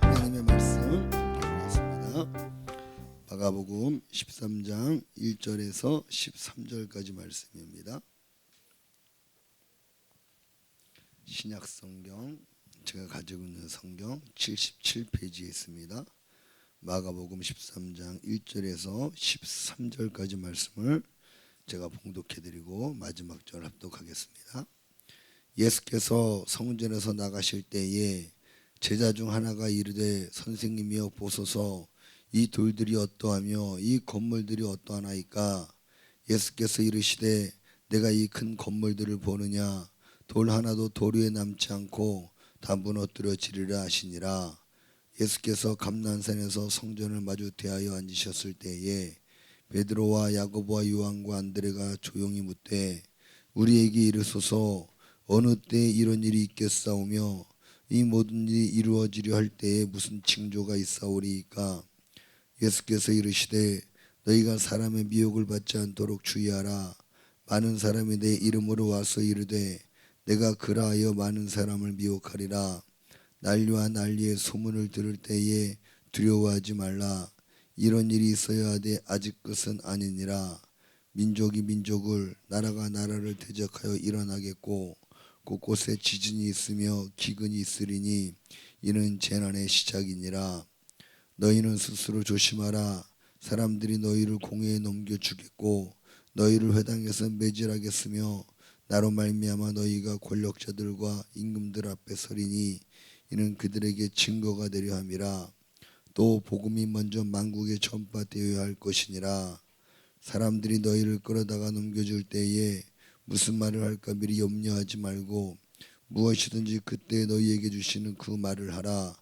하나님의 말씀 읽겠습니다. 마가복음 13장 1절에서 13절까지 말씀입니다. 신약 성경 제가 가지고 있는 성경 77페이지에 있습니다. 마가복음 13장 1절에서 13절까지 말씀을 제가 봉독해드리고 마지막 절 합독하겠습니다. 예수께서 성전에서 나가실 때에 제자 중 하나가 이르되 선생님이여 보소서 이 돌들이 어떠하며 이 건물들이 어떠하나이까. 예수께서 이르시되 내가 이 큰 건물들을 보느냐. 돌 하나도 돌 위에 남지 않고 다 무너뜨려지리라 하시니라. 예수께서 감난산에서 성전을 마주 대하여 앉으셨을 때에 베드로와 야고보와 요한과 안드레가 조용히 묻되 우리에게 이르소서 어느 때에 이런 일이 있겠사오며 이 모든 일이 이루어지려 할 때에 무슨 징조가 있사오리이까. 예수께서 이르시되 너희가 사람의 미혹을 받지 않도록 주의하라. 많은 사람이 내 이름으로 와서 이르되 내가 그라하여 많은 사람을 미혹하리라. 난리와 난리의 소문을 들을 때에 두려워하지 말라. 이런 일이 있어야 하되 아직 끝은 아니니라. 민족이 민족을 나라가 나라를 대적하여 일어나겠고 곳곳에 지진이 있으며 기근이 있으리니 이는 재난의 시작이니라. 너희는 스스로 조심하라. 사람들이 너희를 공회에 넘겨주겠고 너희를 회당에서 매질하겠으며 나로 말미암아 너희가 권력자들과 임금들 앞에 서리니 이는 그들에게 증거가 되려 함이라. 또 복음이 먼저 만국에 전파되어야 할 것이니라. 사람들이 너희를 끌어다가 넘겨줄 때에 무슨 말을 할까 미리 염려하지 말고 무엇이든지 그때 너희에게 주시는 그 말을 하라.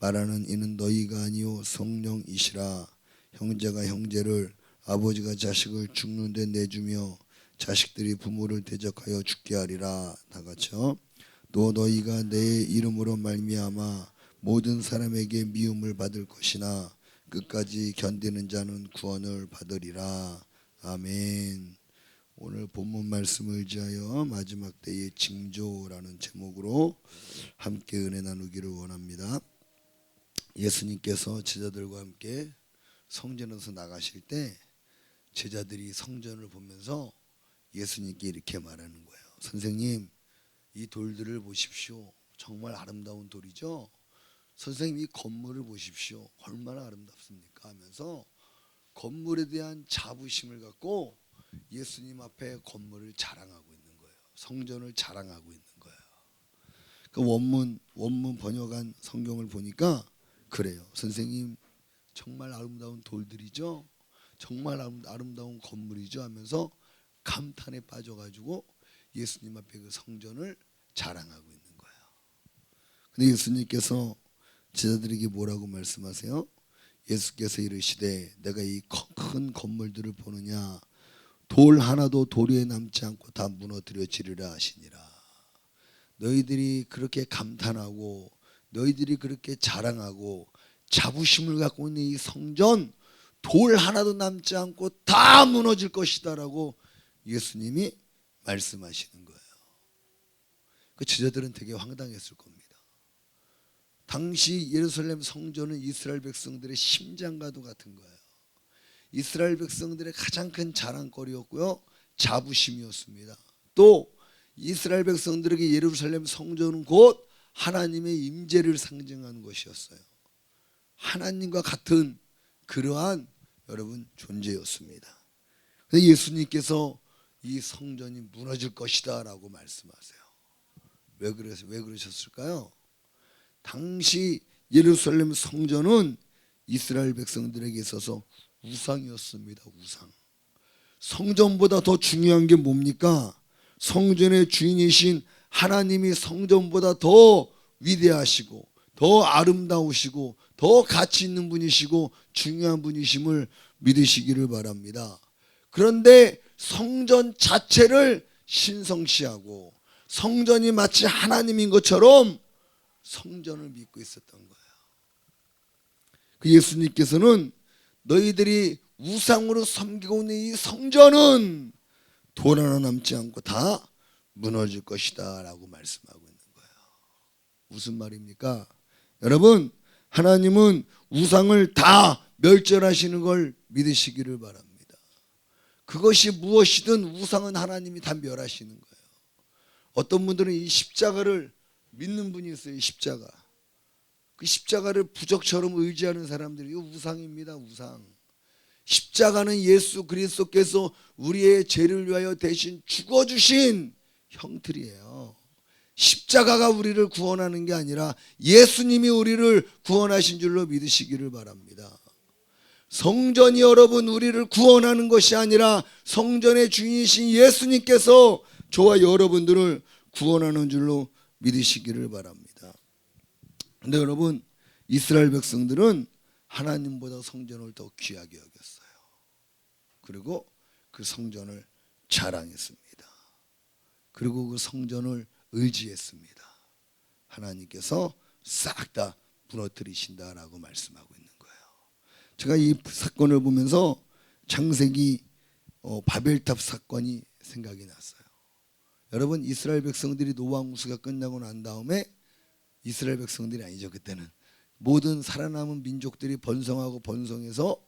말하는 이는 너희가 아니요 성령이시라. 형제가 형제를 아버지가 자식을 죽는 데 내주며 자식들이 부모를 대적하여 죽게 하리라. 다같이요. 또 너희가 내 이름으로 말미암아 모든 사람에게 미움을 받을 것이나 끝까지 견디는 자는 구원을 받으리라. 아멘. 오늘 본문 말씀을 의지하여 마지막 때의 징조라는 제목으로 함께 은혜 나누기를 원합니다. 예수님께서 제자들과 함께 성전에서 나가실 때 제자들이 성전을 보면서 예수님께 이렇게 말하는 거예요. 선생님, 이 돌들을 보십시오. 정말 아름다운 돌이죠. 선생님, 이 건물을 보십시오. 얼마나 아름답습니까? 하면서 건물에 대한 자부심을 갖고 예수님 앞에 건물을 자랑하고 있는 거예요. 성전을 자랑하고 있는 거예요. 그 원문 번역한 성경을 보니까 그래요. 선생님, 정말 아름다운 돌들이죠. 정말 아름다운 건물이죠. 하면서 감탄에 빠져가지고 예수님 앞에 그 성전을 자랑하고 있는 거예요. 근데 예수님께서 제자들에게 뭐라고 말씀하세요? 예수께서 이르시되 내가 이 큰 건물들을 보느냐. 돌 하나도 돌 위에 남지 않고 다 무너뜨려지리라 하시니라. 너희들이 그렇게 감탄하고 너희들이 그렇게 자랑하고 자부심을 갖고 있는 이 성전 돌 하나도 남지 않고 다 무너질 것이다 라고 예수님이 말씀하시는 거예요. 그 제자들은 되게 황당했을 겁니다. 당시 예루살렘 성전은 이스라엘 백성들의 심장과도 같은 거예요. 이스라엘 백성들의 가장 큰 자랑거리였고요. 자부심이었습니다. 또 이스라엘 백성들에게 예루살렘 성전은 곧 하나님의 임재를 상징하는 것이었어요. 하나님과 같은 그러한 여러분 존재였습니다. 그런데 예수님께서 이 성전이 무너질 것이다 라고 말씀하세요. 왜 그러셨을까요? 당시 예루살렘 성전은 이스라엘 백성들에게 있어서 우상이었습니다. 우상. 성전보다 더 중요한 게 뭡니까? 성전의 주인이신 하나님이 성전보다 더 위대하시고 더 아름다우시고 더 가치 있는 분이시고 중요한 분이심을 믿으시기를 바랍니다. 그런데 성전 자체를 신성시하고 성전이 마치 하나님인 것처럼 성전을 믿고 있었던 거예요. 그 예수님께서는 너희들이 우상으로 섬기고 있는 이 성전은 돌 하나 남지 않고 다 무너질 것이다 라고 말씀하고 있는 거예요. 무슨 말입니까? 여러분, 하나님은 우상을 다 멸절하시는 걸 믿으시기를 바랍니다. 그것이 무엇이든 우상은 하나님이 다 멸하시는 거예요. 어떤 분들은 이 십자가를 믿는 분이 있어요. 십자가. 그 십자가를 부적처럼 의지하는 사람들이 이거 우상입니다. 우상. 십자가는 예수 그리스도께서 우리의 죄를 위하여 대신 죽어주신 형틀이에요. 십자가가 우리를 구원하는 게 아니라 예수님이 우리를 구원하신 줄로 믿으시기를 바랍니다. 성전이 여러분 우리를 구원하는 것이 아니라 성전의 주인이신 예수님께서 저와 여러분들을 구원하는 줄로 믿으시기를 바랍니다. 근데 여러분, 이스라엘 백성들은 하나님보다 성전을 더 귀하게 여겼어요. 그리고 그 성전을 자랑했습니다. 그리고 그 성전을 의지했습니다. 하나님께서 싹 다 무너뜨리신다라고 말씀하고 있는 거예요. 제가 이 사건을 보면서 창세기 바벨탑 사건이 생각이 났어요. 여러분, 이스라엘 백성들이 노아 홍수가 끝나고 난 다음에 이스라엘 백성들이 아니죠. 그때는 모든 살아남은 민족들이 번성하고 번성해서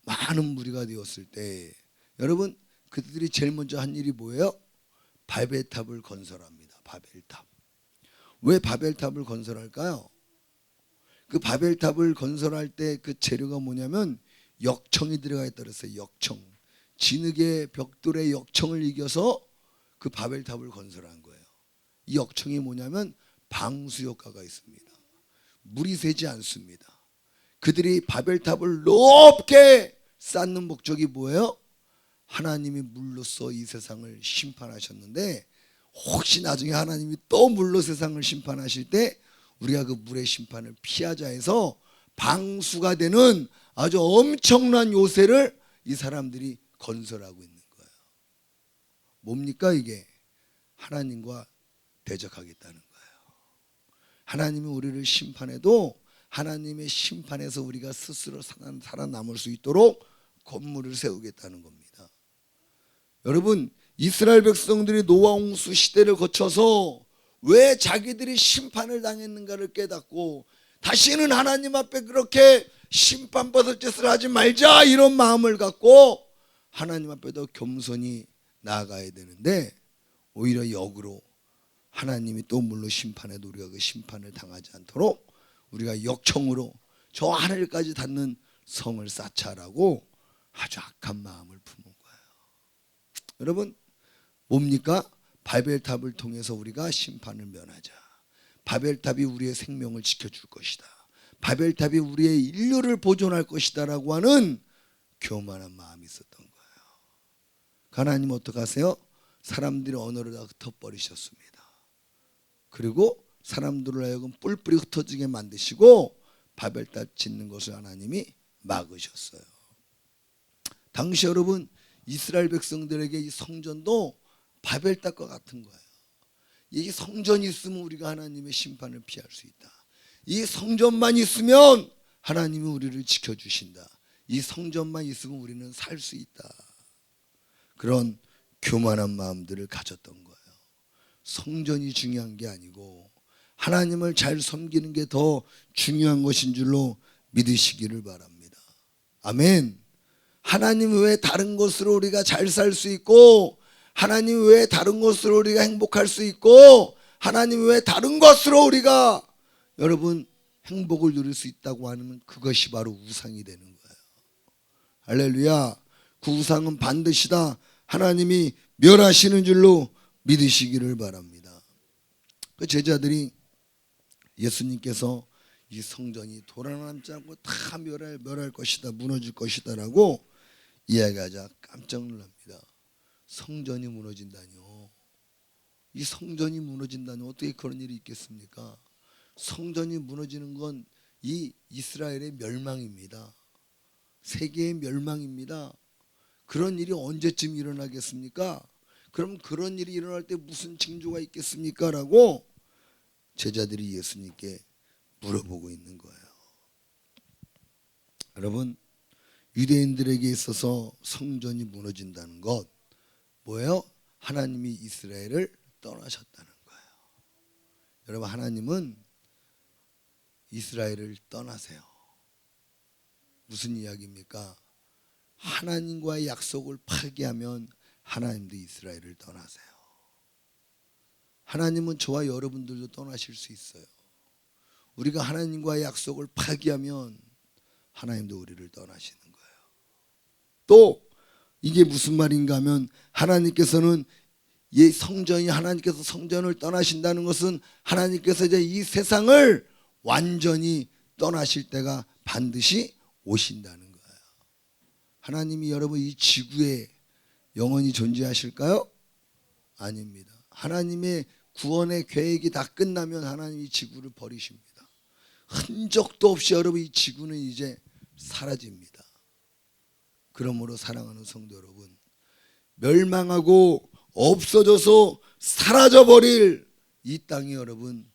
많은 무리가 되었을 때 여러분, 그들이 제일 먼저 한 일이 뭐예요? 바벨탑을 건설합니다. 바벨탑. 왜 바벨탑을 건설할까요? 그 바벨탑을 건설할 때 그 재료가 뭐냐면 역청이 들어가 있다 그랬어요. 역청. 진흙의 벽돌의 역청을 이겨서 그 바벨탑을 건설한 거예요. 이 역청이 뭐냐면 방수 효과가 있습니다. 물이 새지 않습니다. 그들이 바벨탑을 높게 쌓는 목적이 뭐예요? 하나님이 물로써 이 세상을 심판하셨는데 혹시 나중에 하나님이 또 물로 세상을 심판하실 때 우리가 그 물의 심판을 피하자 해서 방수가 되는 아주 엄청난 요새를 이 사람들이 건설하고 있는 거예요. 뭡니까 이게? 하나님과 대적하겠다는 거예요. 하나님이 우리를 심판해도 하나님의 심판에서 우리가 스스로 살아남을 수 있도록 건물을 세우겠다는 겁니다. 여러분, 이스라엘 백성들이 노아 홍수 시대를 거쳐서 왜 자기들이 심판을 당했는가를 깨닫고 다시는 하나님 앞에 그렇게 심판받을 짓을 하지 말자 이런 마음을 갖고 하나님 앞에 더 겸손히 나아가야 되는데 오히려 역으로 하나님이 또 물로 심판해도 우리가 그 심판을 당하지 않도록 우리가 역청으로 저 하늘까지 닿는 성을 쌓자라고 아주 악한 마음을 품은 거예요. 여러분, 뭡니까? 바벨탑을 통해서 우리가 심판을 면하자. 바벨탑이 우리의 생명을 지켜줄 것이다. 바벨탑이 우리의 인류를 보존할 것이다 라고 하는 교만한 마음이 있었던 거예요. 하나님 어떻게 하세요? 사람들의 언어를 다 흩어버리셨습니다. 그리고 사람들을 하여금 뿔뿔이 흩어지게 만드시고 바벨탑 짓는 것을 하나님이 막으셨어요. 당시 여러분, 이스라엘 백성들에게 이 성전도 바벨탑과 같은 거예요. 이 성전이 있으면 우리가 하나님의 심판을 피할 수 있다. 이 성전만 있으면 하나님이 우리를 지켜주신다. 이 성전만 있으면 우리는 살 수 있다. 그런 교만한 마음들을 가졌던 거예요. 성전이 중요한 게 아니고 하나님을 잘 섬기는 게 더 중요한 것인 줄로 믿으시기를 바랍니다. 아멘. 하나님 외에 다른 것으로 우리가 잘 살 수 있고 하나님 외에 다른 것으로 우리가 행복할 수 있고 하나님 외에 다른 것으로 우리가 여러분 행복을 누릴 수 있다고 하면 그것이 바로 우상이 되는 거예요. 할렐루야. 그 우상은 반드시 다 하나님이 멸하시는 줄로 믿으시기를 바랍니다. 그 제자들이 예수님께서 이 성전이 돌아 남지 않고 다 멸할 것이다, 무너질 것이다 라고 이야기하자 깜짝 놀랍니다. 성전이 무너진다뇨. 이 성전이 무너진다뇨. 어떻게 그런 일이 있겠습니까? 성전이 무너지는 건 이 이스라엘의 멸망입니다. 세계의 멸망입니다. 그런 일이 언제쯤 일어나겠습니까? 그럼 그런 일이 일어날 때 무슨 징조가 있겠습니까? 라고 제자들이 예수님께 물어보고 있는 거예요. 여러분, 유대인들에게 있어서 성전이 무너진다는 것 뭐예요? 하나님이 이스라엘을 떠나셨다는 거예요. 여러분, 하나님은 이스라엘을 떠나세요. 무슨 이야기입니까? 하나님과의 약속을 파기하면 하나님도 이스라엘을 떠나세요. 하나님은 저와 여러분들도 떠나실 수 있어요. 우리가 하나님과의 약속을 파기하면 하나님도 우리를 떠나시는 거예요. 또 이게 무슨 말인가 하면 하나님께서는 이 성전이 하나님께서 성전을 떠나신다는 것은 하나님께서 이제 이 세상을 완전히 떠나실 때가 반드시 오신다는 거예요. 하나님이 여러분 이 지구에 영원히 존재하실까요? 아닙니다. 하나님의 구원의 계획이 다 끝나면 하나님이 지구를 버리십니다. 흔적도 없이 여러분 이 지구는 이제 사라집니다. 그러므로 사랑하는 성도 여러분, 멸망하고 없어져서 사라져버릴 이 땅에 여러분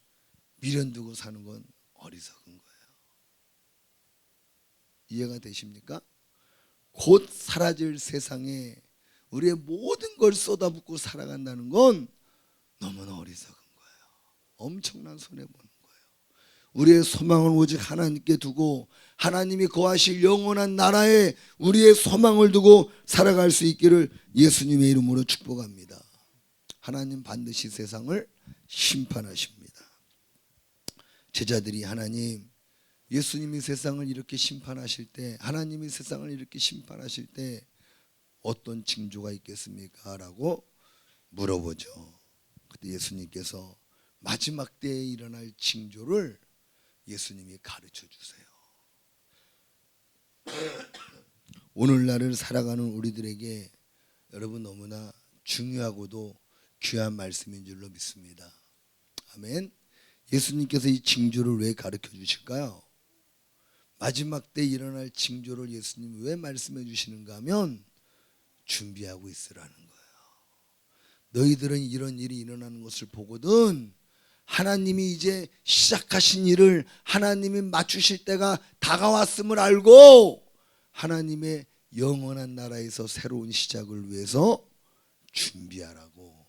미련 두고 사는 건 어리석은 거예요. 이해가 되십니까? 곧 사라질 세상에 우리의 모든 걸 쏟아붓고 살아간다는 건 너무나 어리석은 거예요. 엄청난 손해보는 거예요. 우리의 소망을 오직 하나님께 두고 하나님이 거하실 영원한 나라에 우리의 소망을 두고 살아갈 수 있기를 예수님의 이름으로 축복합니다. 하나님 반드시 세상을 심판하십니다. 제자들이 하나님, 예수님이 세상을 이렇게 심판하실 때, 하나님이 세상을 이렇게 심판하실 때 어떤 징조가 있겠습니까? 라고 물어보죠. 그때 예수님께서 마지막 때에 일어날 징조를 예수님이 가르쳐 주세요. 오늘날을 살아가는 우리들에게 여러분 너무나 중요하고도 귀한 말씀인 줄로 믿습니다. 아멘. 예수님께서 이 징조를 왜 가르쳐 주실까요? 마지막 때 일어날 징조를 예수님이 왜 말씀해 주시는가 하면 준비하고 있으라는 거예요. 너희들은 이런 일이 일어나는 것을 보거든 하나님이 이제 시작하신 일을 하나님이 맞추실 때가 다가왔음을 알고 하나님의 영원한 나라에서 새로운 시작을 위해서 준비하라고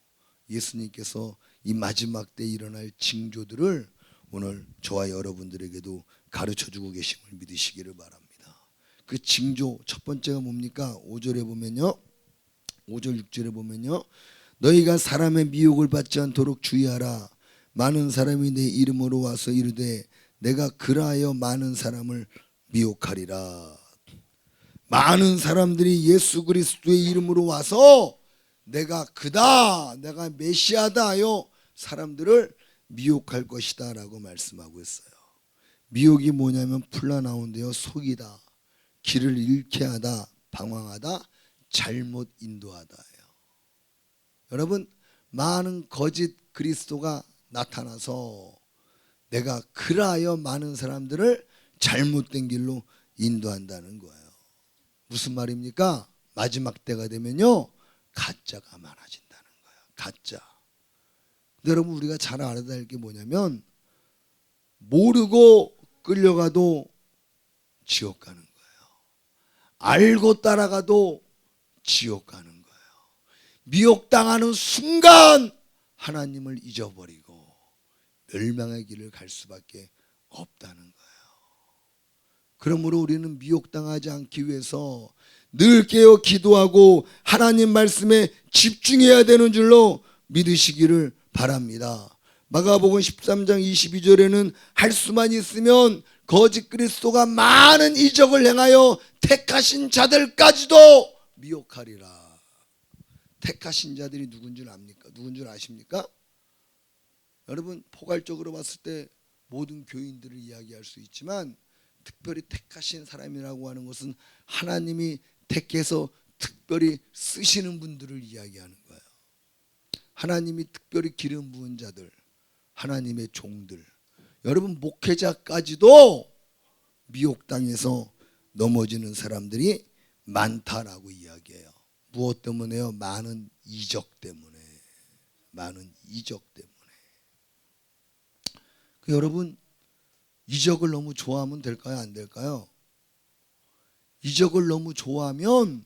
예수님께서 이 마지막 때 일어날 징조들을 오늘 저와 여러분들에게도 가르쳐주고 계심을 믿으시기를 바랍니다. 그 징조 첫 번째가 뭡니까? 5절에 보면요, 5절 6절에 보면요, 너희가 사람의 미혹을 받지 않도록 주의하라. 많은 사람이 내 이름으로 와서 이르되 내가 그라하여 많은 사람을 미혹하리라. 많은 사람들이 예수 그리스도의 이름으로 와서 내가 그다, 내가 메시아다 하여 사람들을 미혹할 것이다 라고 말씀하고 있어요. 미혹이 뭐냐면 풀려나온데요, 속이다, 길을 잃게 하다, 방황하다, 잘못 인도하다예요. 여러분, 많은 거짓 그리스도가 나타나서 내가 그라하여 많은 사람들을 잘못된 길로 인도한다는 거예요. 무슨 말입니까? 마지막 때가 되면요, 가짜가 많아진다는 거예요. 가짜. 근데 여러분, 우리가 잘 알아야 될 게 뭐냐면 모르고 끌려가도 지옥 가는 거예요. 알고 따라가도 지옥 가는 거예요. 미혹당하는 순간 하나님을 잊어버리고 멸망의 길을 갈 수밖에 없다는 거예요. 그러므로 우리는 미혹당하지 않기 위해서 늘 깨어 기도하고 하나님 말씀에 집중해야 되는 줄로 믿으시기를 바랍니다. 마가복음 13장 22절에는 할 수만 있으면 거짓 그리스도가 많은 이적을 행하여 택하신 자들까지도 미혹하리라. 택하신 자들이 누군 줄 압니까? 누군 줄 아십니까? 여러분, 포괄적으로 봤을 때 모든 교인들을 이야기할 수 있지만 특별히 택하신 사람이라고 하는 것은 하나님이 택해서 특별히 쓰시는 분들을 이야기하는 거예요. 하나님이 특별히 기름 부은 자들, 하나님의 종들, 여러분 목회자까지도 미혹당해서 넘어지는 사람들이 많다라고 이야기해요. 무엇 때문에요? 많은 이적 때문에. 많은 이적 때문에. 여러분, 이적을 너무 좋아하면 될까요? 안 될까요? 이적을 너무 좋아하면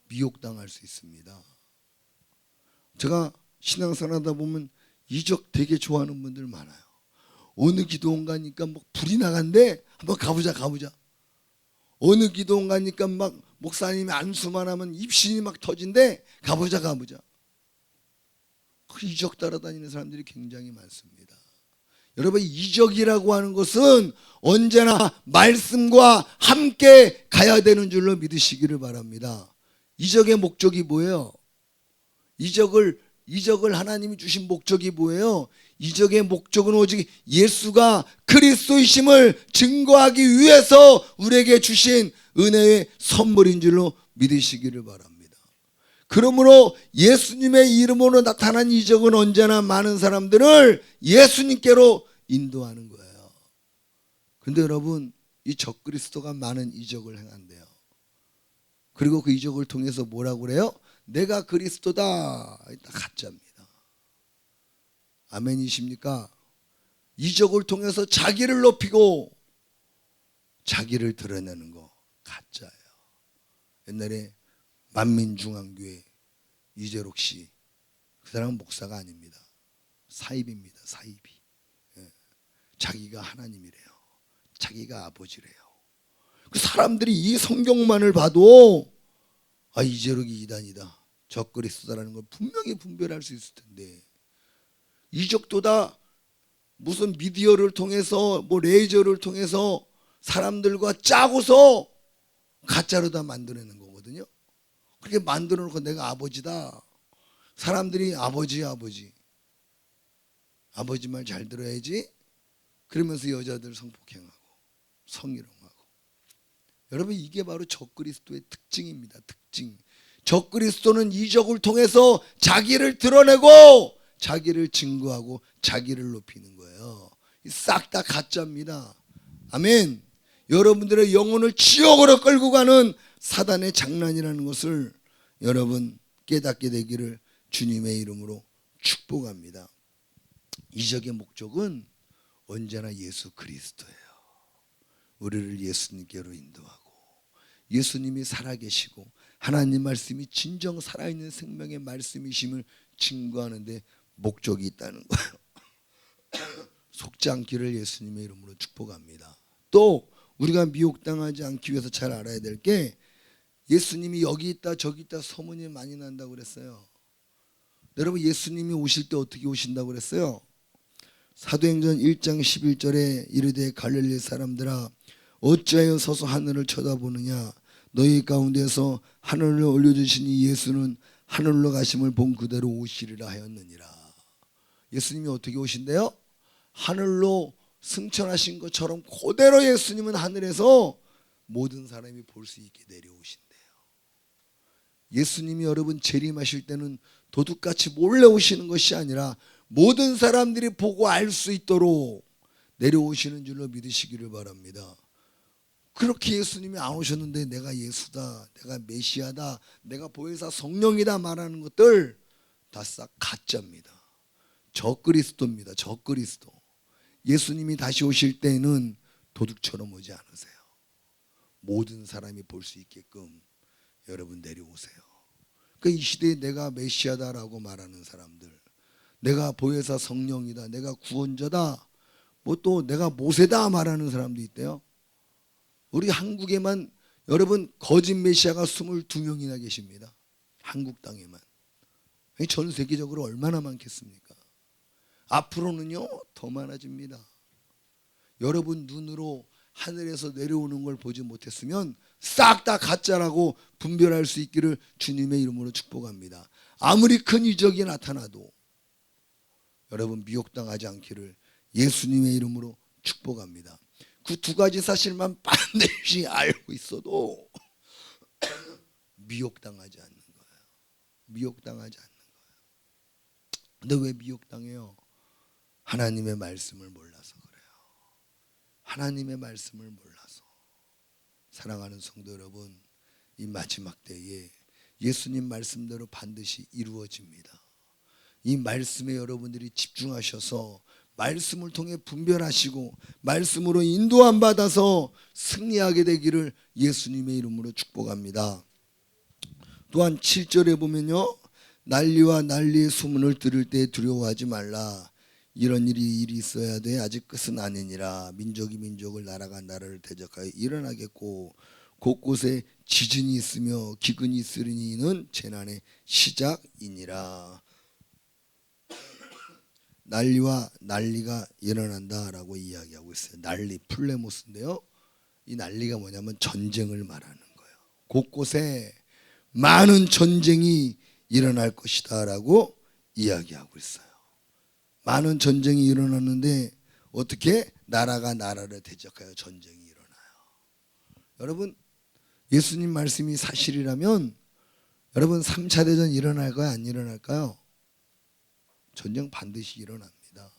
미혹당할 수 있습니다. 제가 신앙생활하다 보면 이적 되게 좋아하는 분들 많아요. 어느 기도원 가니까 막 불이 나간대. 한번 가보자. 어느 기도원 가니까 막 목사님이 안수만 하면 입신이 막 터진대. 가보자. 그 이적 따라다니는 사람들이 굉장히 많습니다. 여러분, 이적이라고 하는 것은 언제나 말씀과 함께 가야 되는 줄로 믿으시기를 바랍니다. 이적의 목적이 뭐예요? 이적을 하나님이 주신 목적이 뭐예요? 이적의 목적은 오직 예수가 그리스도이심을 증거하기 위해서 우리에게 주신 은혜의 선물인 줄로 믿으시기를 바랍니다. 그러므로 예수님의 이름으로 나타난 이적은 언제나 많은 사람들을 예수님께로 인도하는 거예요. 근데 여러분, 이 적그리스도가 많은 이적을 행한대요. 그리고 그 이적을 통해서 뭐라고 그래요? 내가 그리스도다. 가짜입니다. 아멘이십니까? 이적을 통해서 자기를 높이고 자기를 드러내는 거 가짜예요. 옛날에 만민중앙교회 이재록 씨, 그 사람은 목사가 아닙니다. 사입입니다. 사입이. 자기가 하나님이래요. 자기가 아버지래요. 그 사람들이 이 성경만을 봐도 이재록이 이단이다, 적그리스도라는 걸 분명히 분별할 수 있을 텐데, 이적도 다 무슨 미디어를 통해서 레이저를 통해서 사람들과 짜고서 가짜로 다 만들어내는 거거든요. 그렇게 만들어 놓고 내가 아버지다. 사람들이 아버지 말 잘 들어야지. 그러면서 여자들 성폭행하고 성희롱하고. 여러분, 이게 바로 적그리스도의 특징입니다. 특징. 적그리스도는 이적을 통해서 자기를 드러내고 자기를 증거하고 자기를 높이는 거예요. 싹 다 가짜입니다. 아멘. 여러분들의 영혼을 지옥으로 끌고 가는 사단의 장난이라는 것을 여러분 깨닫게 되기를 주님의 이름으로 축복합니다. 이적의 목적은 언제나 예수 그리스도예요. 우리를 예수님께로 인도하고, 예수님이 살아계시고 하나님 말씀이 진정 살아있는 생명의 말씀이심을 증거하는 데 목적이 있다는 거예요. 속지 않기를 예수님의 이름으로 축복합니다. 또 우리가 미혹당하지 않기 위해서 잘 알아야 될 게, 예수님이 여기 있다 저기 있다 소문이 많이 난다고 그랬어요. 여러분, 예수님이 오실 때 어떻게 오신다고 그랬어요? 사도행전 1장 11절에 이르되 갈릴리 사람들아, 어찌하여 서서 하늘을 쳐다보느냐? 너희 가운데서 하늘을 올려주신 이 예수는 하늘로 가심을 본 그대로 오시리라 하였느니라. 예수님이 어떻게 오신대요? 하늘로 승천하신 것처럼 그대로 예수님은 하늘에서 모든 사람이 볼 수 있게 내려오신대요. 예수님이 여러분 재림하실 때는 도둑같이 몰래 오시는 것이 아니라 모든 사람들이 보고 알 수 있도록 내려오시는 줄로 믿으시기를 바랍니다. 그렇게 예수님이 안 오셨는데 내가 예수다, 내가 메시아다, 내가 보혜사 성령이다 말하는 것들 다 싹 가짜입니다. 적그리스도입니다. 적그리스도. 예수님이 다시 오실 때는 도둑처럼 오지 않으세요. 모든 사람이 볼 수 있게끔 여러분 내려오세요. 그러니까 이 시대에 내가 메시아다라고 말하는 사람들, 내가 보혜사 성령이다, 내가 구원자다, 또 내가 모세다 말하는 사람도 있대요. 우리 한국에만 여러분 거짓 메시아가 22명이나 계십니다. 한국 땅에만. 전 세계적으로 얼마나 많겠습니까? 앞으로는요 더 많아집니다. 여러분 눈으로 하늘에서 내려오는 걸 보지 못했으면 싹 다 가짜라고 분별할 수 있기를 주님의 이름으로 축복합니다. 아무리 큰 이적이 나타나도 여러분 미혹당하지 않기를 예수님의 이름으로 축복합니다. 그 두 가지 사실만 반드시 알고 있어도 미혹당하지 않는 거예요. 미혹당하지 않는 거예요. 근데 왜 미혹당해요? 하나님의 말씀을 몰라서 그래요. 하나님의 말씀을 몰라서. 사랑하는 성도 여러분, 이 마지막 때에 예수님 말씀대로 반드시 이루어집니다. 이 말씀에 여러분들이 집중하셔서 말씀을 통해 분별하시고 말씀으로 인도함 받아서 승리하게 되기를 예수님의 이름으로 축복합니다. 또한 7절에 보면요, 난리와 난리의 소문을 들을 때 두려워하지 말라. 이런 일이 있어야 돼. 아직 끝은 아니니라. 민족이 민족을 나라가 나라를 대적하여 일어나겠고 곳곳에 지진이 있으며 기근이 있으리니 이는 재난의 시작이니라. 난리와 난리가 일어난다라고 이야기하고 있어요. 난리, 플레모스인데요, 이 난리가 뭐냐면 전쟁을 말하는 거예요. 곳곳에 많은 전쟁이 일어날 것이다 라고 이야기하고 있어요. 많은 전쟁이 일어났는데 어떻게? 나라가 나라를 대적하여 전쟁이 일어나요. 여러분, 예수님 말씀이 사실이라면 여러분 3차 대전 일어날까요? 안 일어날까요? 전쟁 반드시 일어납니다.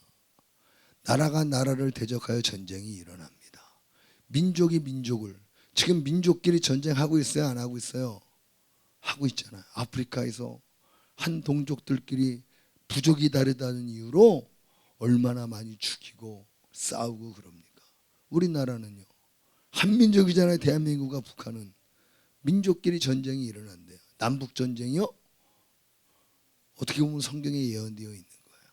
나라가 나라를 대적하여 전쟁이 일어납니다. 민족이 민족을, 지금 민족끼리 전쟁하고 있어요? 안 하고 있어요? 하고 있잖아요. 아프리카에서 한 동족들끼리 부족이 다르다는 이유로 얼마나 많이 죽이고 싸우고 그럽니까? 우리나라는요, 한민족이잖아요. 대한민국과 북한은. 민족끼리 전쟁이 일어난대요. 남북 전쟁이요? 어떻게 보면 성경에 예언되어 있는 거예요.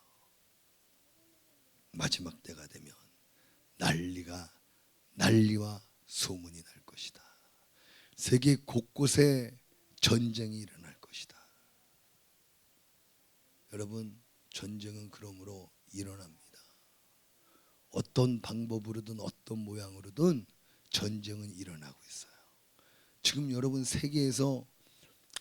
마지막 때가 되면 난리와 소문이 날 것이다. 세계 곳곳에 전쟁이 일어날 것이다. 여러분, 전쟁은 그러므로 일어납니다. 어떤 방법으로든 어떤 모양으로든 전쟁은 일어나고 있어요. 지금 여러분 세계에서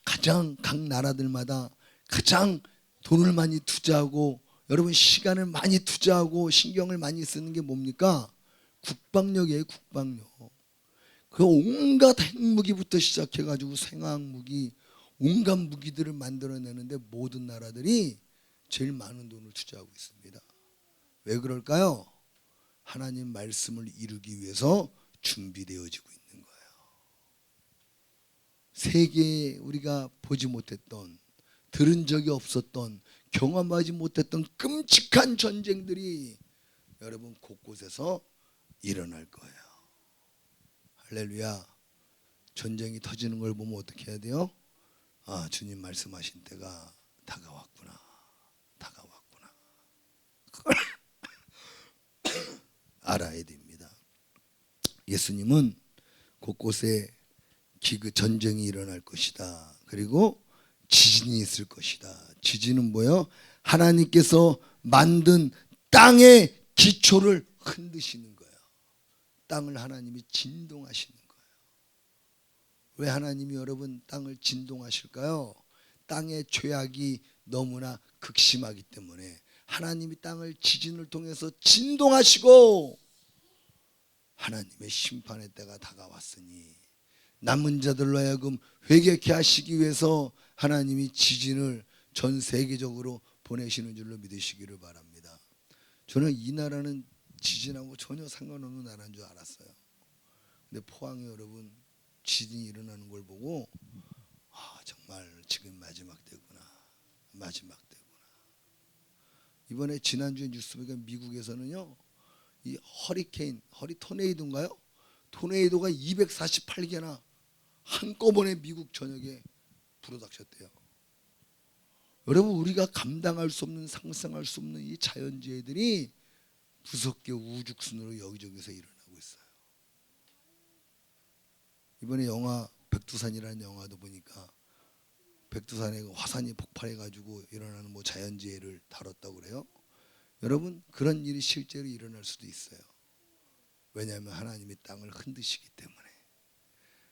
가장 각 나라들마다 가장 돈을 많이 투자하고 여러분 시간을 많이 투자하고 신경을 많이 쓰는 게 뭡니까? 국방력이에요. 국방력. 그 온갖 핵무기부터 시작해가지고 생화학무기, 온갖 무기들을 만들어내는데 모든 나라들이 제일 많은 돈을 투자하고 있습니다. 왜 그럴까요? 하나님 말씀을 이루기 위해서 준비되어지고 있는 거예요. 세계에 우리가 보지 못했던, 들은 적이 없었던, 경험하지 못했던 끔찍한 전쟁들이 여러분 곳곳에서 일어날 거예요. 할렐루야. 전쟁이 터지는 걸 보면 어떻게 해야 돼요? 아, 주님 말씀하신 때가 다가왔구나. 그걸 알아야 됩니다. 예수님은 곳곳에 전쟁이 일어날 것이다. 그리고 지진이 있을 것이다. 지진은 뭐예요? 하나님께서 만든 땅의 기초를 흔드시는 거예요. 땅을 하나님이 진동하시는 거예요. 왜 하나님이 여러분 땅을 진동하실까요? 땅의 죄악이 너무나 극심하기 때문에 하나님이 땅을 지진을 통해서 진동하시고 하나님의 심판의 때가 다가왔으니 남은 자들로 하여금 회개케 하시기 위해서 하나님이 지진을 전 세계적으로 보내시는 줄로 믿으시기를 바랍니다. 저는 이 나라는 지진하고 전혀 상관없는 나라인 줄 알았어요. 근데 포항에 여러분 지진이 일어나는 걸 보고 아, 정말 지금 마지막 때구나. 이번에 지난주에 뉴스 보니까 미국에서는요, 이 토네이도인가요? 토네이도가 248개나 한꺼번에 미국 전역에 불어닥쳤대요. 여러분, 우리가 감당할 수 없는, 상상할 수 없는 이 자연재해들이 무섭게 우죽순으로 여기저기서 일어나고 있어요. 이번에 영화 백두산이라는 영화도 보니까 백두산에 화산이 폭발해가지고 일어나는 뭐 자연재해를 다뤘다고 그래요. 여러분, 그런 일이 실제로 일어날 수도 있어요. 왜냐하면 하나님이 땅을 흔드시기 때문에.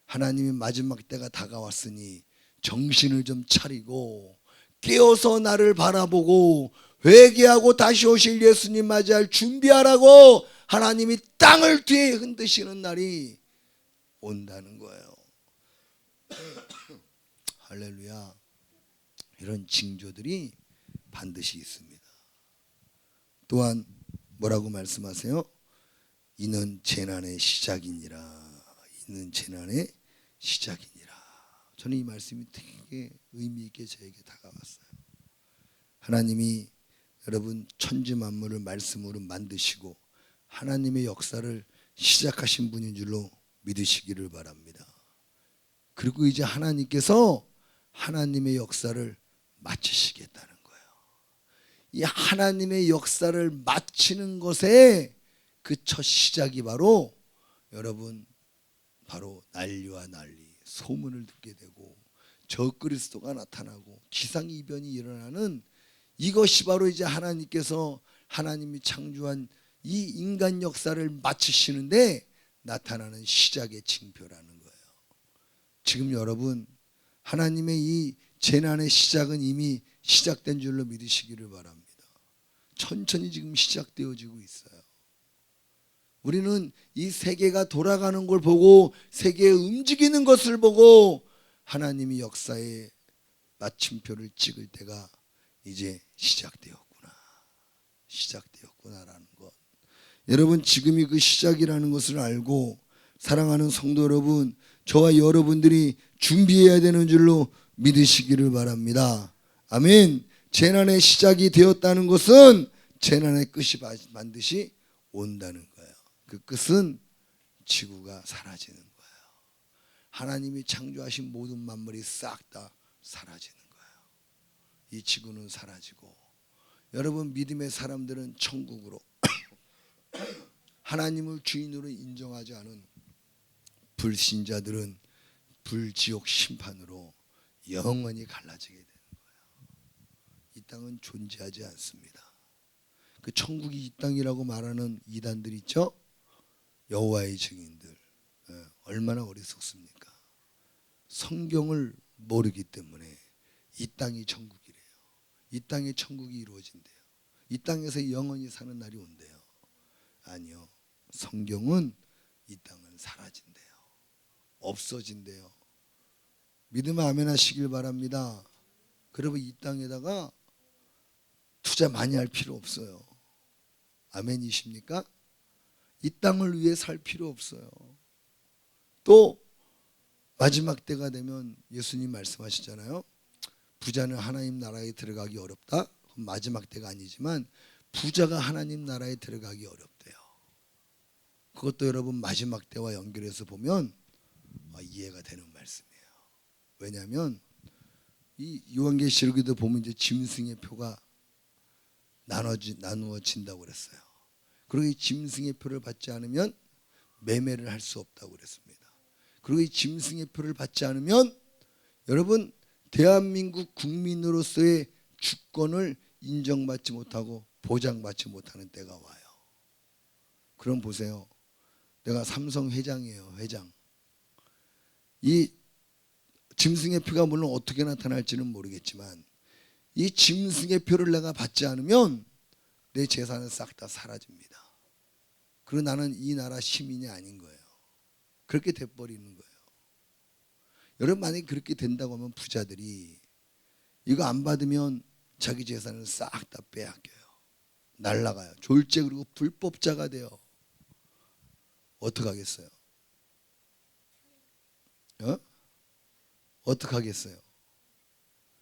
하나님이 마지막 때가 다가왔으니 정신을 좀 차리고 깨어서 나를 바라보고 회개하고 다시 오실 예수님 맞이할 준비하라고 하나님이 땅을 뒤에 흔드시는 날이 온다는 거예요. 할렐루야. 이런 징조들이 반드시 있습니다. 또한 뭐라고 말씀하세요? 이는 재난의 시작이니라. 이는 재난의 시작이니라. 저는 이 말씀이 되게 의미 있게 저에게 다가왔어요. 하나님이 여러분 천지 만물을 말씀으로 만드시고 하나님의 역사를 시작하신 분인 줄로 믿으시기를 바랍니다. 그리고 이제 하나님께서 하나님의 역사를 마치시겠다는 거예요. 이 하나님의 역사를 마치는 것에 그 첫 시작이 바로 여러분 바로 난리와 난리, 소문을 듣게 되고 적그리스도가 나타나고 기상이변이 일어나는 이것이 바로 이제 하나님께서 하나님이 창조한 이 인간 역사를 마치시는데 나타나는 시작의 징표라는 거예요. 지금 여러분 하나님의 이 재난의 시작은 이미 시작된 줄로 믿으시기를 바랍니다. 천천히 지금 시작되어지고 있어요. 우리는 이 세계가 돌아가는 걸 보고 세계에 움직이는 것을 보고 하나님이 역사의 마침표를 찍을 때가 이제 시작되었구나라는 것. 여러분 지금이 그 시작이라는 것을 알고 사랑하는 성도 여러분, 저와 여러분들이 준비해야 되는 줄로 믿으시기를 바랍니다. 아멘. 재난의 시작이 되었다는 것은 재난의 끝이 반드시 온다는 거예요. 그 끝은 지구가 사라지는 거예요. 하나님이 창조하신 모든 만물이 싹 다 사라지는 거예요. 이 지구는 사라지고 여러분 믿음의 사람들은 천국으로 하나님을 주인으로 인정하지 않은 불신자들은 불지옥 심판으로 영원히 갈라지게 되는 거예요. 이 땅은 존재하지 않습니다. 그 천국이 이 땅이라고 말하는 이단들 있죠? 여호와의 증인들 얼마나 어리석습니까? 성경을 모르기 때문에 이 땅이 천국이래요. 이 땅에 천국이 이루어진대요. 이 땅에서 영원히 사는 날이 온대요. 아니요. 성경은 이 땅은 사라진대요. 없어진대요. 믿으면 아멘 하시길 바랍니다. 그러면 이 땅에다가 투자 많이 할 필요 없어요. 아멘이십니까? 이 땅을 위해 살 필요 없어요. 또 마지막 때가 되면 예수님 말씀하시잖아요. 부자는 하나님 나라에 들어가기 어렵다. 마지막 때가 아니지만 부자가 하나님 나라에 들어가기 어렵대요. 그것도 여러분 마지막 때와 연결해서 보면 이해가 되는 말씀이에요. 왜냐하면 이 요한계시록에도 보면 이제 짐승의 표가 나누어진다고 그랬어요. 그리고 이 짐승의 표를 받지 않으면 매매를 할 수 없다고 그랬습니다. 그리고 이 짐승의 표를 받지 않으면 여러분 대한민국 국민으로서의 주권을 인정받지 못하고 보장받지 못하는 때가 와요. 그럼 보세요. 내가 삼성 회장이에요. 회장. 이 짐승의 표가 물론 어떻게 나타날지는 모르겠지만 이 짐승의 표를 내가 받지 않으면 내 재산은 싹 다 사라집니다. 그리고 나는 이 나라 시민이 아닌 거예요. 그렇게 돼버리는 거예요. 여러분 만약에 그렇게 된다고 하면 부자들이 이거 안 받으면 자기 재산을 싹 다 빼앗겨요. 날라가요. 졸제 그리고 불법자가 돼요. 어떡하겠어요? 어떡하겠어요?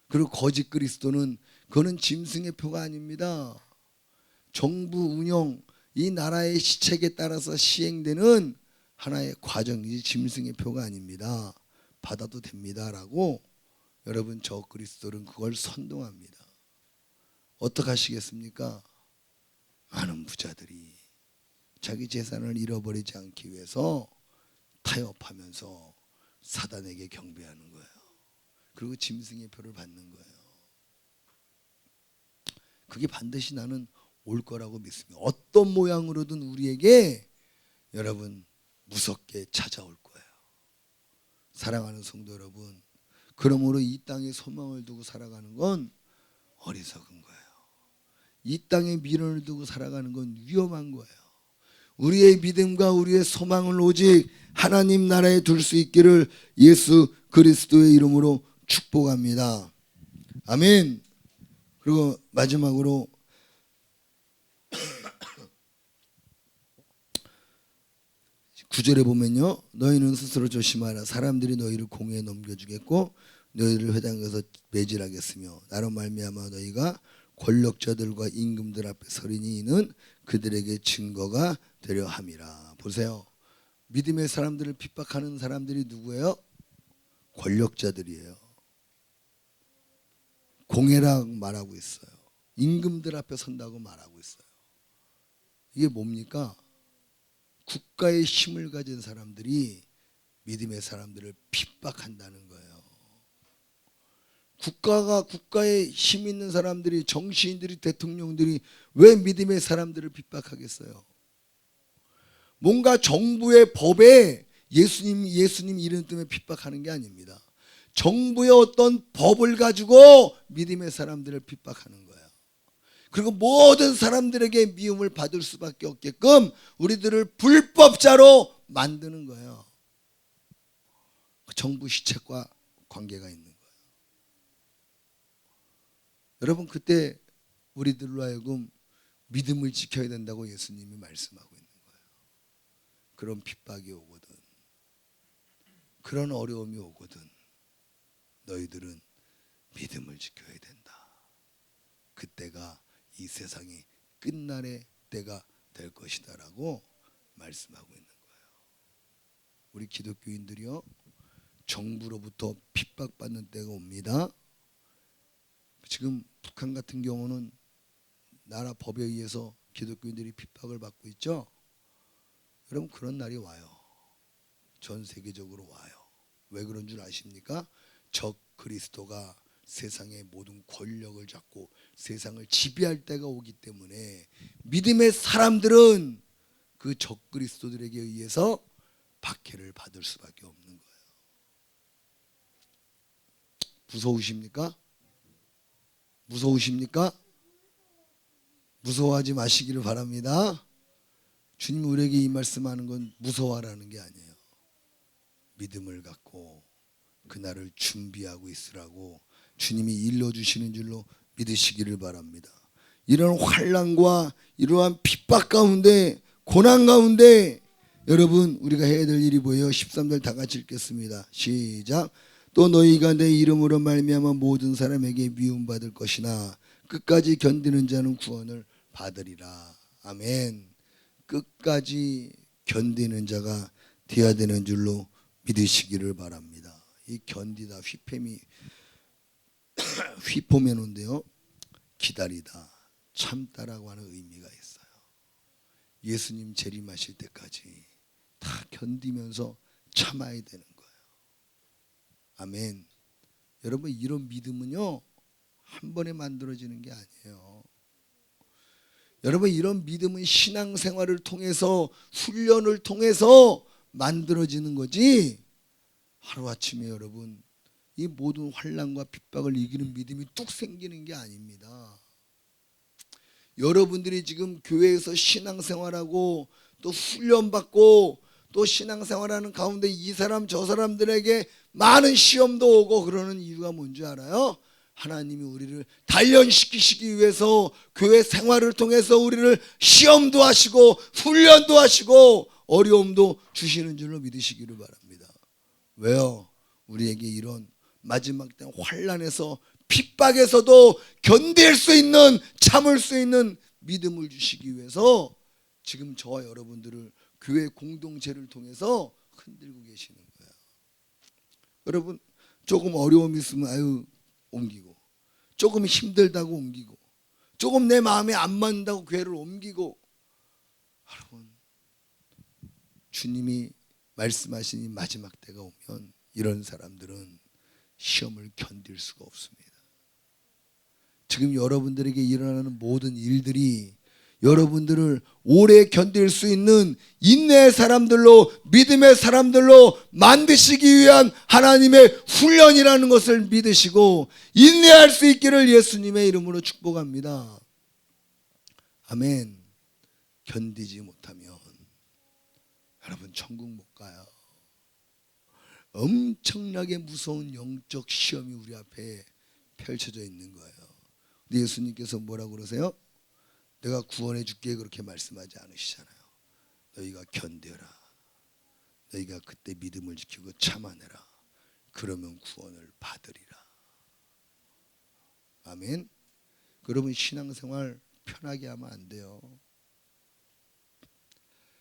그리고 거짓 그리스도는 그거는 짐승의 표가 아닙니다. 정부 운영 이 나라의 시책에 따라서 시행되는 하나의 과정이지 짐승의 표가 아닙니다. 받아도 됩니다라고 여러분 저 그리스도는 그걸 선동합니다. 어떡하시겠습니까? 많은 부자들이 자기 재산을 잃어버리지 않기 위해서 타협하면서 사단에게 경배하는 거예요. 그리고 짐승의 표를 받는 거예요. 그게 반드시 나는 올 거라고 믿습니다. 어떤 모양으로든 우리에게 여러분 무섭게 찾아올 거예요. 사랑하는 성도 여러분, 그러므로 이 땅에 소망을 두고 살아가는 건 어리석은 거예요. 이 땅에 미련을 두고 살아가는 건 위험한 거예요. 우리의 믿음과 우리의 소망을 오직 하나님 나라에 둘 수 있기를 예수 그리스도의 이름으로 축복합니다. 아멘. 그리고 마지막으로 9절에 보면요. 너희는 스스로 조심하라. 사람들이 너희를 공회에 넘겨주겠고 너희를 회당에서 매질하겠으며 나로 말미암아 너희가 권력자들과 임금들 앞에 서리니 이는 그들에게 증거가 되려 함이라. 보세요. 믿음의 사람들을 핍박하는 사람들이 누구예요? 권력자들이에요. 공회라고 말하고 있어요. 임금들 앞에 선다고 말하고 있어요. 이게 뭡니까? 국가의 힘을 가진 사람들이 믿음의 사람들을 핍박한다는 거예요. 국가에 힘 있는 사람들이, 정치인들이, 대통령들이 왜 믿음의 사람들을 핍박하겠어요? 뭔가 정부의 법에 예수님 이름 때문에 핍박하는 게 아닙니다. 정부의 어떤 법을 가지고 믿음의 사람들을 핍박하는 거예요. 그리고 모든 사람들에게 미움을 받을 수밖에 없게끔 우리들을 불법자로 만드는 거예요. 정부 시책과 관계가 있는 거예요. 여러분, 그때 우리들로 하여금 믿음을 지켜야 된다고 예수님이 말씀하고 있는 거예요. 그런 핍박이 오거든, 그런 어려움이 오거든, 너희들은 믿음을 지켜야 된다. 그때가 이 세상의 끝날의 때가 될 것이다 라고 말씀하고 있는 거예요. 우리 기독교인들이요, 정부로부터 핍박받는 때가 옵니다. 지금 북한 같은 경우는 나라 법에 의해서 기독교인들이 핍박을 받고 있죠. 여러분, 그런 날이 와요. 전 세계적으로 와요. 왜 그런 줄 아십니까? 적 그리스도가 세상의 모든 권력을 잡고 세상을 지배할 때가 오기 때문에 믿음의 사람들은 그 적 그리스도들에게 의해서 박해를 받을 수밖에 없는 거예요. 무서우십니까? 무서우십니까? 무서워하지 마시기를 바랍니다. 주님 우리에게 이 말씀하는 건 무서워하라는 게 아니에요. 믿음을 갖고 그날을 준비하고 있으라고 주님이 일러주시는 줄로 믿으시기를 바랍니다. 이런 환난과 이러한 핍박 가운데, 고난 가운데 여러분, 우리가 해야 될 일이 뭐예요? 13절 다 같이 읽겠습니다. 시작. 또 너희가 내 이름으로 말미암아 모든 사람에게 미움받을 것이나 끝까지 견디는 자는 구원을 받으리라. 아멘. 끝까지 견디는 자가 되어야 되는 줄로 믿으시기를 바랍니다. 이 견디다, 휘포메노인데요, 기다리다, 참다라고 하는 의미가 있어요. 예수님 재림하실 때까지 다 견디면서 참아야 되는 거예요. 아멘. 여러분, 이런 믿음은요, 한 번에 만들어지는 게 아니에요. 여러분, 이런 믿음은 신앙생활을 통해서, 훈련을 통해서 만들어지는 거지, 하루아침에 여러분 이 모든 환난과 핍박을 이기는 믿음이 뚝 생기는 게 아닙니다. 여러분들이 지금 교회에서 신앙생활하고 또 훈련받고 또 신앙생활하는 가운데 이 사람 저 사람들에게 많은 시험도 오고 그러는 이유가 뭔지 알아요? 하나님이 우리를 단련시키시기 위해서 교회 생활을 통해서 우리를 시험도 하시고 훈련도 하시고 어려움도 주시는 줄로 믿으시기를 바랍니다. 왜요? 우리에게 이런 마지막 때 환난에서, 핍박에서도 견딜 수 있는, 참을 수 있는 믿음을 주시기 위해서 지금 저와 여러분들을 교회 공동체를 통해서 흔들고 계시는 거예요. 여러분, 조금 어려움이 있으면 아유 옮기고, 조금 힘들다고 옮기고, 조금 내 마음에 안 맞는다고 교회를 옮기고, 여러분, 주님이 말씀하신 이 마지막 때가 오면 이런 사람들은 시험을 견딜 수가 없습니다. 지금 여러분들에게 일어나는 모든 일들이 여러분들을 오래 견딜 수 있는 인내의 사람들로, 믿음의 사람들로 만드시기 위한 하나님의 훈련이라는 것을 믿으시고 인내할 수 있기를 예수님의 이름으로 축복합니다. 아멘. 견디지 못하면 여러분 천국 못 가요. 엄청나게 무서운 영적 시험이 우리 앞에 펼쳐져 있는 거예요. 근데 예수님께서 뭐라고 그러세요? 내가 구원해 줄게 그렇게 말씀하지 않으시잖아요. 너희가 견뎌라. 너희가 그때 믿음을 지키고 참아내라. 그러면 구원을 받으리라. 아멘. 여러분 신앙생활 편하게 하면 안 돼요.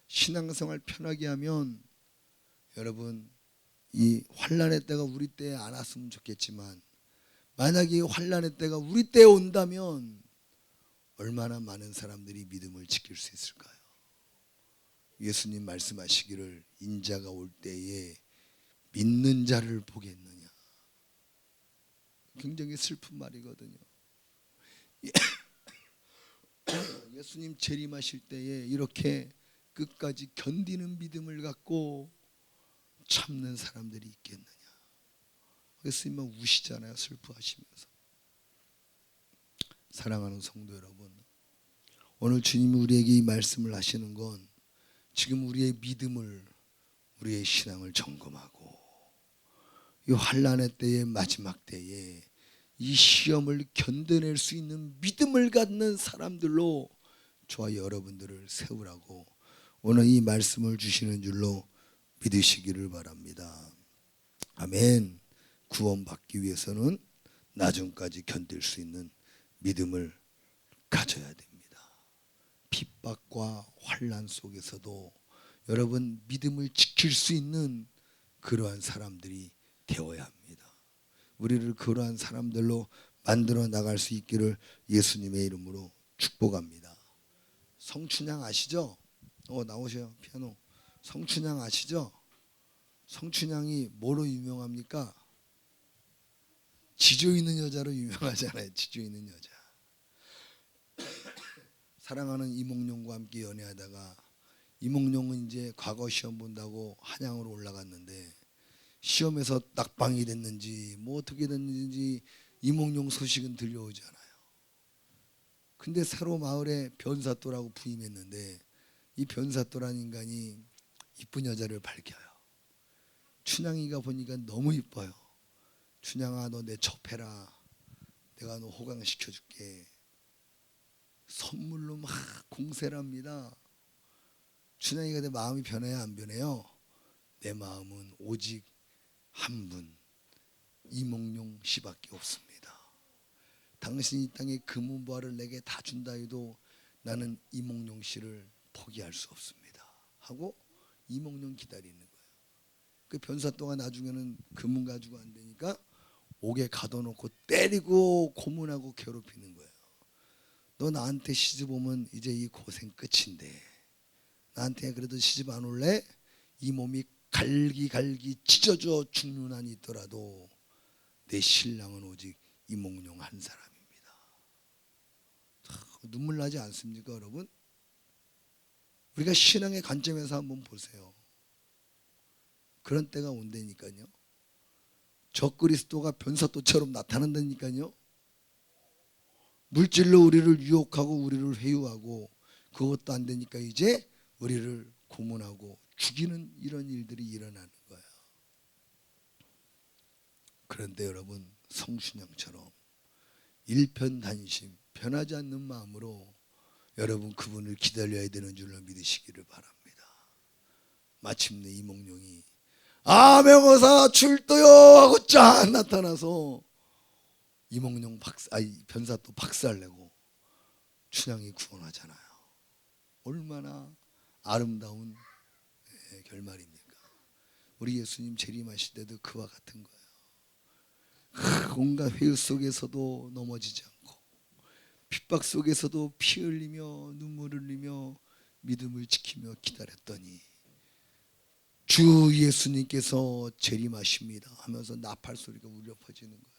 신앙생활 편하게 하면 여러분 이 환난의 때가 우리 때에 안 왔으면 좋겠지만 만약에 이 환난의 때가 우리 때에 온다면 얼마나 많은 사람들이 믿음을 지킬 수 있을까요? 예수님 말씀하시기를 인자가 올 때에 믿는 자를 보겠느냐. 굉장히 슬픈 말이거든요. 예수님 재림하실 때에 이렇게 끝까지 견디는 믿음을 갖고 참는 사람들이 있겠느냐. 예수님은 우시잖아요. 슬퍼하시면서. 사랑하는 성도 여러분, 오늘 주님이 우리에게 이 말씀을 하시는 건 지금 우리의 믿음을, 우리의 신앙을 점검하고 이 환난의 때에, 마지막 때에 이 시험을 견뎌낼 수 있는 믿음을 갖는 사람들로 저와 여러분들을 세우라고 오늘 이 말씀을 주시는 줄로 믿으시기를 바랍니다. 아멘. 구원받기 위해서는 나중까지 견딜 수 있는 믿음을 가져야 됩니다. 핍박과 환난 속에서도 여러분 믿음을 지킬 수 있는 그러한 사람들이 되어야 합니다. 우리를 그러한 사람들로 만들어 나갈 수 있기를 예수님의 이름으로 축복합니다. 성춘향 아시죠? 나오세요. 피아노. 성춘향 아시죠? 성춘향이 뭐로 유명합니까? 지조 있는 여자로 유명하잖아요. 지조 있는 여자. 사랑하는 이몽룡과 함께 연애하다가 이몽룡은 이제 과거 시험 본다고 한양으로 올라갔는데 시험에서 낙방이 됐는지 뭐 어떻게 됐는지 이몽룡 소식은 들려오지 않아요. 근데 새로 마을에 변사또라고 부임했는데 이 변사또라는 인간이 이쁜 여자를 밝혀요. 춘향이가 보니까 너무 이뻐요. 춘향아, 너 내 접해라. 내가 너 호강시켜줄게. 선물로 막 공세를 합니다. 춘향이가 내 마음이 변해야 안 변해요? 내 마음은 오직 한 분, 이몽룡 씨밖에 없습니다. 당신이 이 땅에 금은보화를 내게 다 준다 해도 나는 이몽룡 씨를 포기할 수 없습니다. 하고 이몽룡 기다리는 거예요. 그 변사또가 나중에는 금은 가지고 안 되니까 옥에 가둬놓고 때리고 고문하고 괴롭히는 거예요. 너 나한테 시집 오면 이제 이 고생 끝인데 나한테 그래도 시집 안 올래? 이 몸이 갈기갈기 찢어져 죽는 한이 있더라도 내 신랑은 오직 이몽룡 한 사람입니다. 눈물 나지 않습니까, 여러분? 우리가 신앙의 관점에서 한번 보세요. 그런 때가 온다니까요. 적그리스도가 변사또처럼 나타난다니까요. 물질로 우리를 유혹하고 우리를 회유하고 그것도 안 되니까 이제 우리를 고문하고 죽이는 이런 일들이 일어나는 거예요. 그런데 여러분 성춘향처럼 일편단심 변하지 않는 마음으로 여러분 그분을 기다려야 되는 줄로 믿으시기를 바랍니다. 마침내 이몽룡이 명호사 출도요 하고 쫙 나타나서 이몽룡 변사또 박살내고 춘향이 구원하잖아요. 얼마나 아름다운 결말입니까? 우리 예수님 재림하실 때도 그와 같은 거예요. 온갖 회유 속에서도 넘어지지 않고 핍박 속에서도 피 흘리며 눈물 흘리며 믿음을 지키며 기다렸더니 주 예수님께서 재림하십니다 하면서 나팔 소리가 울려 퍼지는 거예요.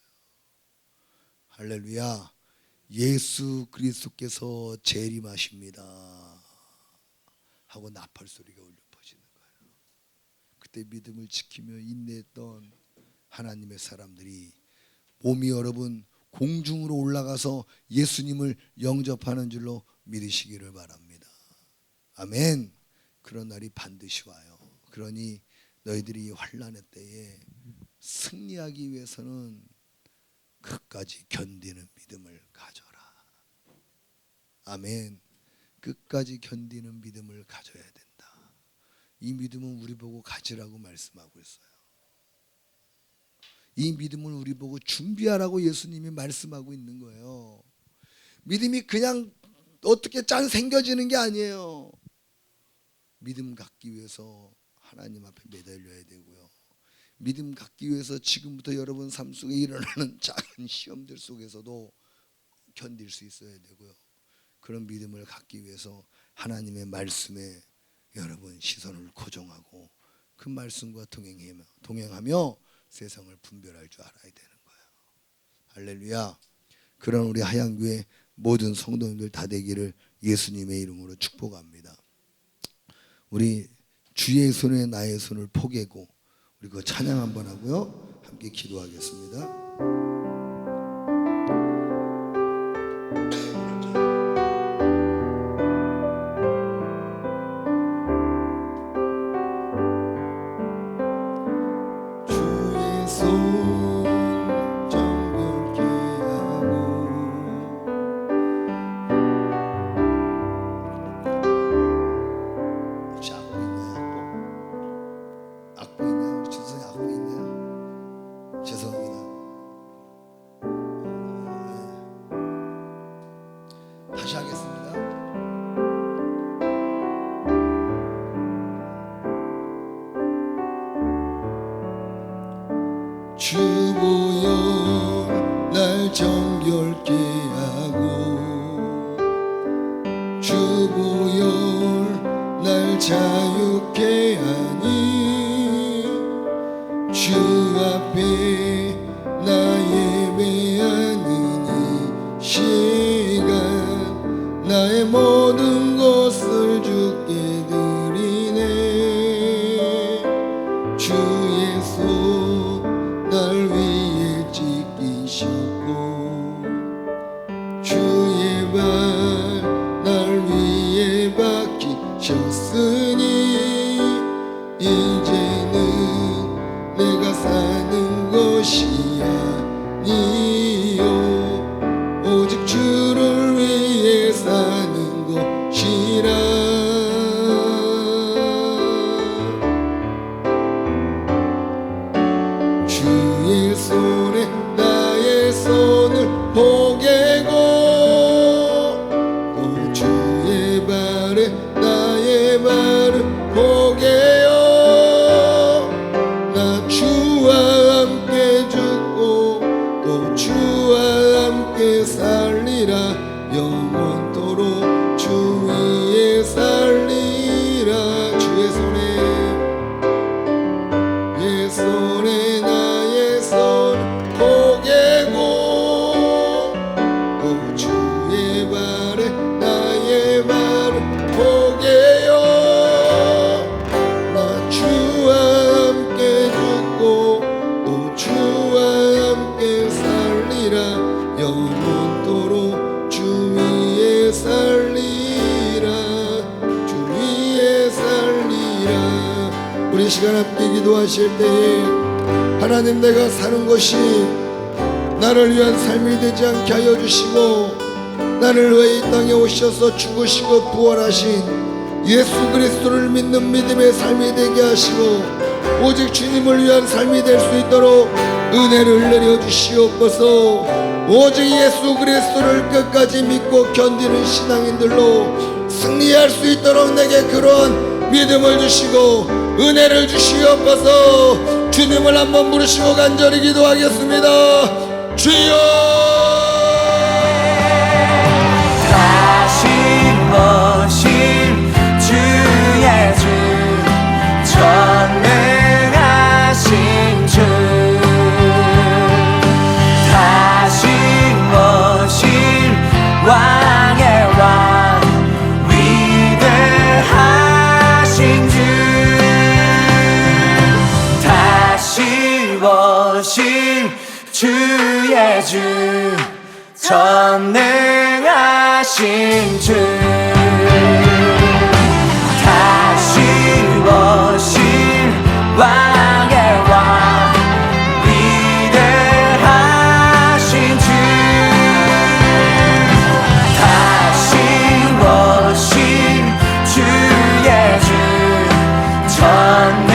할렐루야. 예수 그리스도께서 재림하십니다 하고 나팔 소리가 울려 퍼지는 거예요. 그때 믿음을 지키며 인내했던 하나님의 사람들이 몸이 여러분 공중으로 올라가서 예수님을 영접하는 줄로 믿으시기를 바랍니다. 아멘. 그런 날이 반드시 와요. 그러니 너희들이 환난의 때에 승리하기 위해서는 끝까지 견디는 믿음을 가져라. 아멘. 끝까지 견디는 믿음을 가져야 된다. 이 믿음은 우리 보고 가지라고 말씀하고 있어요. 이 믿음을 우리 보고 준비하라고 예수님이 말씀하고 있는 거예요. 믿음이 그냥 어떻게 짠 생겨지는 게 아니에요. 믿음 갖기 위해서 하나님 앞에 매달려야 되고요. 믿음 갖기 위해서 지금부터 여러분 삶 속에 일어나는 작은 시험들 속에서도 견딜 수 있어야 되고요. 그런 믿음을 갖기 위해서 하나님의 말씀에 여러분 시선을 고정하고 그 말씀과 동행하며 세상을 분별할 줄 알아야 되는 거예요. 할렐루야. 그런 우리 하양교회 모든 성도님들 다 되기를 예수님의 이름으로 축복합니다. 우리 주의 손에 나의 손을 포개고 우리 그 찬양 한번 하고요. 함께 기도하겠습니다. 다시 하겠습니다. 주 보여 날 정결케 하고 주 보여 날 자유케 하니 주 앞에 나 예배하는 이 시간 나의 모든 것을 주께 드리네. 주 예수 날 위해 지키셨고 주의 발 날 위해 박히셨으니 이제는 내가 사는 것이 아니요 오직 주를 위해 사는 것이라. 주의 손에 나의 손을 포개고 또 주의 발에 나의 발을 포개요. 나 주와 함께 죽고 또 주와 함께 살리라. 영원토록 주 위에 살리라. 주의 손에 나의 손 포개고 또 주의 발에 나의 발을 포개요. 나 주와 함께 죽고 또 주와 함께 살리라. 영원토록 주 위에 살리라. 주 위에 살리라. 우리 시간 함께 기도하실 때에 하나님 내가 사는 것이 나를 위한 삶이 되지 않게 하여 주시고 나를 위해 이 땅에 오셔서 죽으시고 부활하신 예수 그리스도를 믿는 믿음의 삶이 되게 하시고 오직 주님을 위한 삶이 될 수 있도록 은혜를 내려주시옵소서. 오직 예수 그리스도를 끝까지 믿고 견디는 신앙인들로 승리할 수 있도록 내게 그런 믿음을 주시고 은혜를 주시옵소서. 주님을 한번 부르시고 간절히 기도하겠습니다. 주여 다시 오실 주의 주 전능하신 주 다시 오실 왕의 왕 위대하신 주 다시 오실 주의 주 전능하신 주 다시 오실 왕의 왕 위대하신 주 다시 오실 주의 주 전능하신